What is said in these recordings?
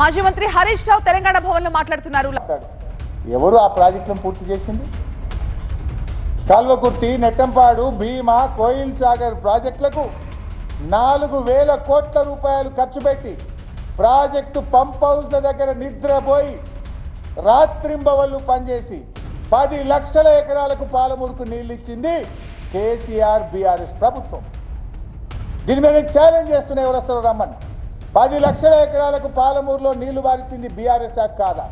మాజీ మంత్రి హరీష్ రావు తెలంగాణ భవన్లో మాట్లాడుతున్నారు. ఎవరు ఆ ప్రాజెక్టులను పూర్తి చేసింది? కల్వకుర్తి, నెట్టంపాడు, భీమా, కోయిల్ సాగర్ ప్రాజెక్టులకు 4,000 కోట్ల రూపాయలు ఖర్చు పెట్టి ప్రాజెక్టు పంప్ హౌస్ల దగ్గర నిద్రపోయి రాత్రింబవళ్ళు పనిచేసి 10 లక్షల ఎకరాలకు పాలమూరుకు నీళ్ళు ఇచ్చింది కేసీఆర్ బీఆర్ఎస్ ప్రభుత్వం. దీని మీద ఛాలెంజ్ చేస్తున్నా, ఎవరు వస్తారో రమ్మని. 10 లక్షల ఎకరాలకు పాలమూరులో నీళ్లు బారిచ్చింది బీఆర్ఎస్ కాదా?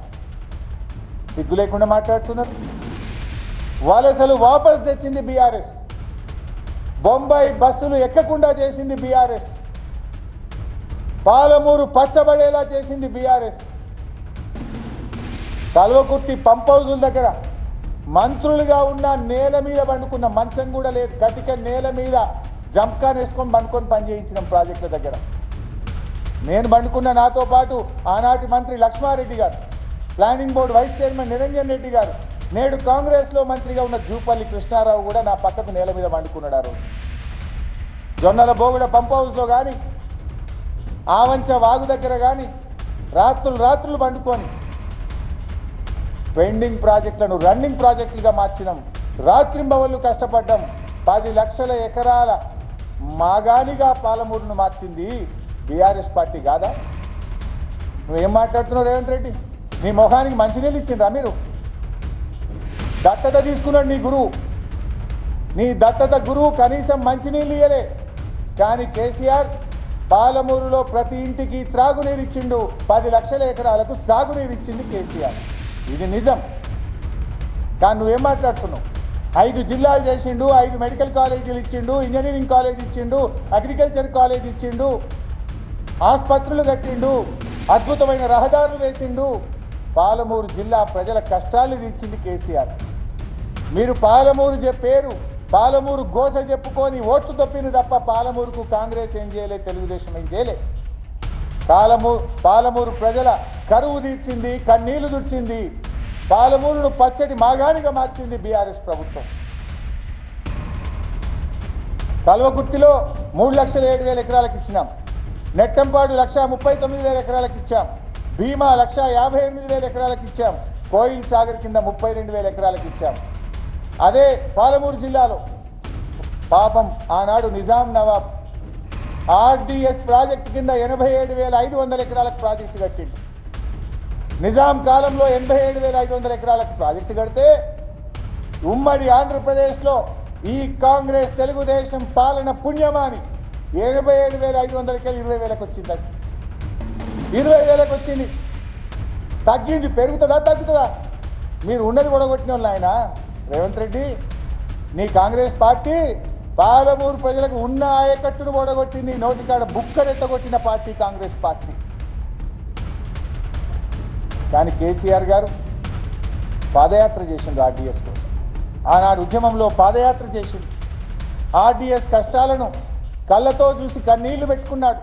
సిగ్గు లేకుండా మాట్లాడుతున్నారు. వలసలు వాపస్ తెచ్చింది బీఆర్ఎస్. బొంబాయి బస్సులు ఎక్కకుండా చేసింది బీఆర్ఎస్. పాలమూరు పచ్చబడేలా చేసింది బీఆర్ఎస్. కల్వకుర్తి పంప్ హౌజుల దగ్గర మంత్రులుగా ఉన్న నేల మీద పండుకున్న మంచం కూడా లేదు, గట్టిక నేల మీద జంకాన్ వేసుకొని పండుకొని పనిచేయించిన ప్రాజెక్టుల దగ్గర నేను పండుకున్న, నాతో పాటు ఆనాటి మంత్రి లక్ష్మారెడ్డి గారు, planning board vice chairman Niranjan Reddy గారు, నేడు కాంగ్రెస్లో మంత్రిగా ఉన్న జూపల్లి కృష్ణారావు కూడా నా పక్కకు నేల మీద పండుకున్నాడు. ఆ రోజు జొన్నల బోగుడ పంప్ హౌస్లో కానీ, ఆవంచ వాగు దగ్గర కానీ రాత్రులు పండుకొని పెండింగ్ ప్రాజెక్టులను రన్నింగ్ ప్రాజెక్టులుగా మార్చినాం. రాత్రింబవళ్ళు కష్టపడ్డాం. 10 లక్షల ఎకరాల మాగానిగా పాలమూరును మార్చింది బీఆర్ఎస్ పార్టీ కాదా? నువ్వేం మాట్లాడుతున్నావు రేవంత్ రెడ్డి? నీ మొహానికి మంచినీళ్ళు ఇచ్చిండ్రా మీరు? దత్తత తీసుకున్నాడు నీ గురువు. నీ దత్తత గురువు కనీసం మంచినీళ్ళు ఇయ్యలే. కానీ కేసీఆర్ పాలమూరులో ప్రతి ఇంటికి త్రాగునీరు ఇచ్చిండు. 10 లక్షల ఎకరాలకు సాగునీరు ఇచ్చింది కేసీఆర్. ఇది నిజం. కానీ నువ్వేం మాట్లాడుతున్నావు? 5 జిల్లాలు చేసిండు, 5 మెడికల్ కాలేజీలు ఇచ్చిండు, ఇంజనీరింగ్ కాలేజ్ ఇచ్చిండు, అగ్రికల్చర్ కాలేజ్ ఇచ్చిండు, ఆసుపత్రులు కట్టిండు, అద్భుతమైన రహదారులు వేసిండు. పాలమూరు జిల్లా ప్రజల కష్టాలు తీర్చింది కేసీఆర్. మీరు పాలమూరు పేరు, పాలమూరు గోస చెప్పుకొని ఓట్లు తప్పిన తప్ప పాలమూరుకు కాంగ్రెస్ ఏం చేయలే, తెలుగుదేశం ఏం చేయలే. పాలమూరు ప్రజల కరువు తీర్చింది, కన్నీళ్లు దుడిచింది. పాలమూరును పచ్చటి మాగానిగా మార్చింది బీఆర్ఎస్ ప్రభుత్వం. కల్వకుర్తిలో 3,07,000 ఎకరాలకు ఇచ్చినాం. నెట్టంపాడు 1,39,000 ఎకరాలకు ఇచ్చాం. భీమా 1,58,000 ఎకరాలకు ఇచ్చాం. కోయిల్ సాగర్ కింద 32,000 ఎకరాలకు ఇచ్చాం. అదే పాలమూరు జిల్లాలో పాపం ఆనాడు నిజాం నవాబ్ ఆర్డీఎస్ ప్రాజెక్టు కింద 87,500 ఎకరాలకు ప్రాజెక్టు కట్టిండు. నిజాం కాలంలో 87,500 ఎకరాలకు ప్రాజెక్టు కడితే ఉమ్మడి ఆంధ్రప్రదేశ్లో ఈ కాంగ్రెస్ తెలుగుదేశం పాలన పుణ్యమాని 87,500కి 20,000కి వచ్చింది. 20,000కి వచ్చింది. తగ్గింది. పెరుగుతుందా తగ్గుతుందా? మీరు ఉన్నది కూడగొట్టిన వాళ్ళు ఆయన రేవంత్ రెడ్డి. నీ కాంగ్రెస్ పార్టీ పాలమూరు ప్రజలకు ఉన్న ఆయకట్టును ఓడగొట్టింది. నోటికాడ బుక్కరెత్తగొట్టిన పార్టీ కాంగ్రెస్ పార్టీ. కానీ కేసీఆర్ గారు పాదయాత్ర చేసిండు ఆర్డీఎస్ కోసం. ఆనాడు ఉద్యమంలో పాదయాత్ర చేసిండు. ఆర్డీఎస్ కష్టాలను కళ్ళతో చూసి కన్నీళ్లు పెట్టుకున్నాడు.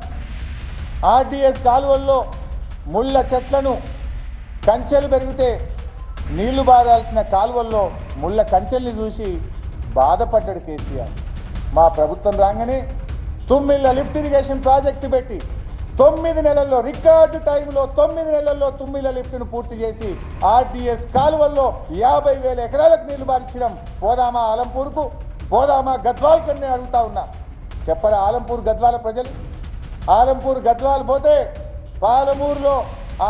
ఆర్డీఎస్ కాలువల్లో ముళ్ళ చెట్లను కంచెలు పెరిగితే నీళ్లు బారాల్సిన కాలువల్లో ముళ్ళ కంచెల్ని చూసి బాధపడ్డాడు కేసీఆర్. మా ప్రభుత్వం రాగానే 9 లిఫ్ట్ ఇరిగేషన్ ప్రాజెక్టు పెట్టి 9 నెలల్లో, రికార్డు టైంలో 9 నెలల్లో 9 లిఫ్ట్ను పూర్తి చేసి ఆర్డీఎస్ కాలువల్లో 50,000 ఎకరాలకు నీళ్లు బారించడం. పోదామా ఆలంపూర్కు? పోదామా గద్వాల్ కన్నా అడుగుతా ఉన్నా. చెప్పరా ఆలంపూర్ గద్వాల ప్రజలు? ఆలంపూర్ గద్వాల్ పోతే పాలమూరులో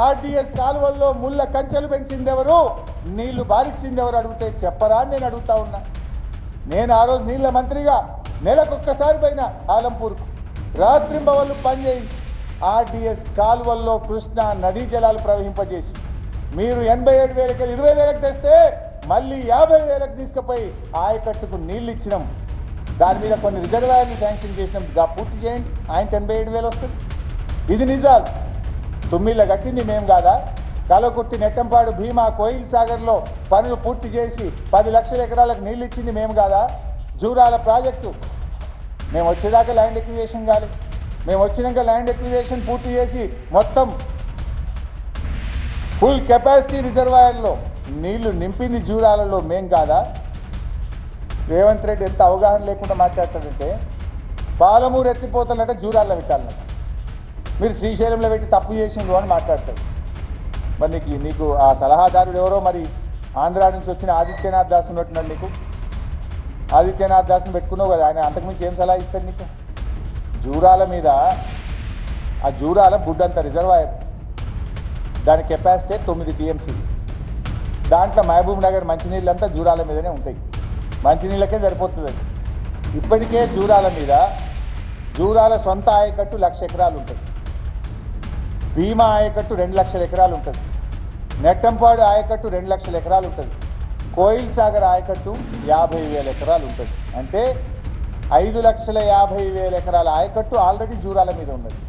ఆర్డీఎస్ కాలువల్లో ముళ్ళ కంచెలు పెంచింది ఎవరు, నీళ్లు బారిచ్చింది ఎవరు అడిగితే చెప్పరా అని నేను అడుగుతా ఉన్నా. నేను ఆ రోజు నీళ్ల మంత్రిగా నెలకొక్కసారి పోయిన ఆలంపూర్కు. రాత్రింబవళ్ళు పనిచేయించి ఆర్డీఎస్ కాలువల్లో కృష్ణా నదీ జలాలు ప్రవహింపజేసి మీరు 87,000కి 20,000కి తెస్తే మళ్ళీ 50,000కి తీసుకుపోయి ఆయకట్టుకు నీళ్ళు ఇచ్చినాం. దాని మీద కొన్ని రిజర్వాయర్లు శాంక్షన్ చేసినాం. పూర్తి చేయండి, ఆయన 87,000 వస్తుంది. ఇది నిజాలు. 9 కట్టింది మేము కాదా? కల్వకుర్తి, నెట్టంపాడు, భీమా, కోయిల్ సాగర్లో పనులు పూర్తి చేసి 10 లక్షల ఎకరాలకు నీళ్ళు ఇచ్చింది మేము కాదా? జూరాల ప్రాజెక్టు మేము వచ్చేదాకా ల్యాండ్ ఎక్విజేషన్ కాదు. మేము వచ్చినాక ల్యాండ్ ఎక్విజేషన్ పూర్తి చేసి మొత్తం ఫుల్ కెపాసిటీ రిజర్వాయర్లో నీళ్లు నింపింది జూరాలలో మేం కాదా? రేవంత్ రెడ్డి ఎంత అవగాహన లేకుండా మాట్లాడతాడంటే పాలమూరు ఎత్తిపోతానంటే జూరాల్లో పెట్టాలన్నమాట. మీరు శ్రీశైలంలో పెట్టి తప్పు చేసిండ్రు అని మాట్లాడతారు. మరి నీకు ఆ సలహాదారుడు ఎవరో మరి ఆంధ్ర నుంచి వచ్చిన ఆదిత్యనాథ్ దాస్ ఉన్నట్టున్నాడు. నీకు ఆదిత్యనాథ్ దాస్ని పెట్టుకున్నావు కదా, ఆయన అంతకుమించి ఏం సలహా ఇస్తాడు నీకు? జూరాల మీద ఆ జూరాల బుడ్డంత రిజర్వాయర్, దాని కెపాసిటీ 9 TMC. దాంట్లో మహబూబ్ నగర్ మంచినీళ్ళంతా జూరాల మీదనే ఉంటాయి, మంచినీళ్ళకే సరిపోతుంది. ఇప్పటికే జూరాల మీద జూరాల సొంత ఆయకట్టు 1,00,000 ఎకరాలు ఉంటుంది, భీమా ఆయకట్టు 2 లక్షల ఎకరాలు ఉంటుంది, నెట్టంపాడు ఆయకట్టు 2 లక్షల ఎకరాలు ఉంటుంది, కోయిల్ సాగర్ ఆయకట్టు 50,000 ఎకరాలు ఉంటుంది. అంటే 5,50,000 ఎకరాల ఆయకట్టు ఆల్రెడీ జూరాల మీద ఉన్నది.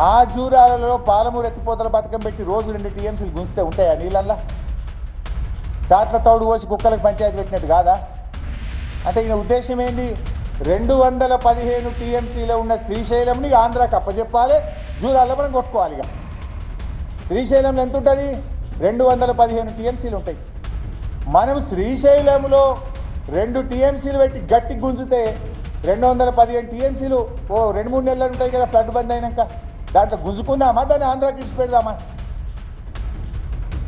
ఆ జూరాలలో పాలమూరు ఎత్తిపోతల పథకం పెట్టి రోజు 2 TMCలు గుంజితే ఉంటాయా నీళ్ళల్లా? చాట్ల తౌడు పోసి కుక్కలకు పంచాయతీ పెట్టినట్టు కాదా? అంటే ఈయన ఉద్దేశం ఏంటి? 215 TMCలో ఉన్న శ్రీశైలంని ఆంధ్రాకి అప్పచెప్పాలి, జూరాల్లో మనం కొట్టుకోవాలి. ఇక శ్రీశైలంలో ఎంత ఉంటుంది? 215 TMCలు ఉంటాయి. మనం శ్రీశైలంలో 2 TMCలు పెట్టి గట్టి గుంజితే 215 TMCలు 2-3 నెలలు ఉంటాయి కదా ఫ్లడ్ బంద్ అయినాక. దాంట్లో గుంజుకుందామా, దాన్ని ఆంధ్రాకి ఇచ్చి పెడదామా?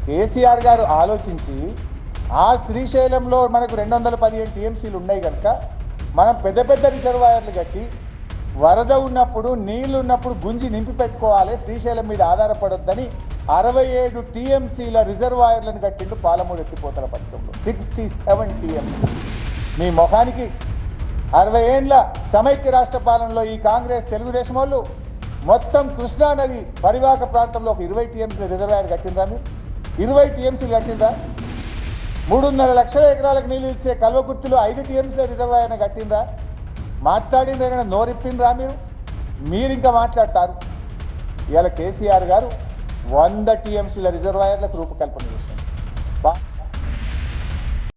కేసీఆర్ గారు ఆలోచించి ఆ శ్రీశైలంలో మనకు 215 TMCలు ఉన్నాయి కనుక మనం పెద్ద పెద్ద రిజర్వాయర్లు కట్టి వరద ఉన్నప్పుడు నీళ్లు ఉన్నప్పుడు గుంజి నింపి పెట్టుకోవాలి, శ్రీశైలం మీద ఆధారపడొద్దని 67 TMCల రిజర్వాయర్లను కట్టిండు పాలమూరు ఎత్తిపోతల పథకంలో. 67 TMC. మీ ముఖానికి 60 ఏండ్ల సమైక్య రాష్ట్ర పాలనలో ఈ కాంగ్రెస్ తెలుగుదేశం వాళ్ళు మొత్తం కృష్ణానది పరివాహక ప్రాంతంలో ఒక 20 TMCల రిజర్వాయర్ కట్టిందా? మీరు 20 TMCలు కట్టిందా? 3.5 లక్షల ఎకరాలకు నీళ్ళు ఇచ్చే కల్వకుర్తిలో 5 TMCల రిజర్వాయర్ని కట్టిందా? మాట్లాడింది ఏమైనా నోరిప్పిండ్రా? మీరు ఇంకా మాట్లాడతారు. ఇవాళ కేసీఆర్ గారు 100 TMCల రిజర్వాయర్లకు రూపకల్పన చేశారు.